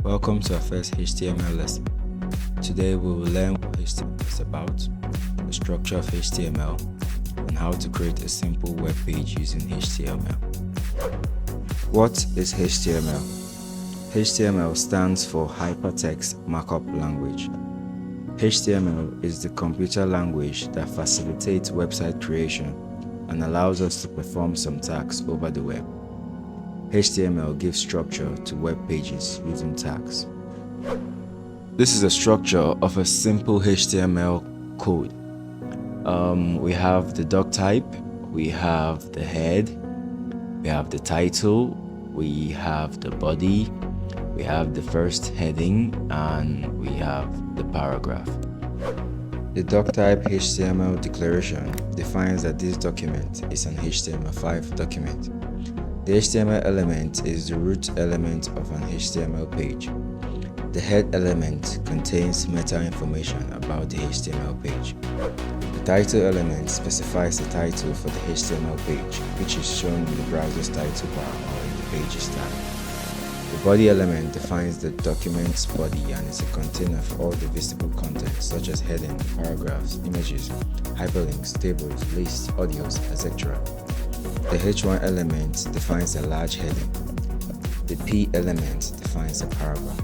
Welcome to our first HTML lesson. Today we will learn what HTML is about, the structure of HTML, and how to create a simple web page using HTML. What is HTML? HTML stands for Hypertext Markup Language. HTML is the computer language that facilitates website creation and allows us to perform some tasks over the web. HTML gives structure to web pages using tags. This is a structure of a simple HTML code. We have the doc type, we have the head, we have the title, we have the body, we have the first heading, and we have the paragraph. The doc type HTML declaration defines that this document is an HTML5 document. The HTML element is the root element of an HTML page. The head element contains meta information about the HTML page. The title element specifies the title for the HTML page, which is shown in the browser's title bar or in the page's tab. The body element defines the document's body and is a container for all the visible content such as heading, paragraphs, images, hyperlinks, tables, lists, audios, etc. The H1 element defines a large heading. The P element defines a paragraph.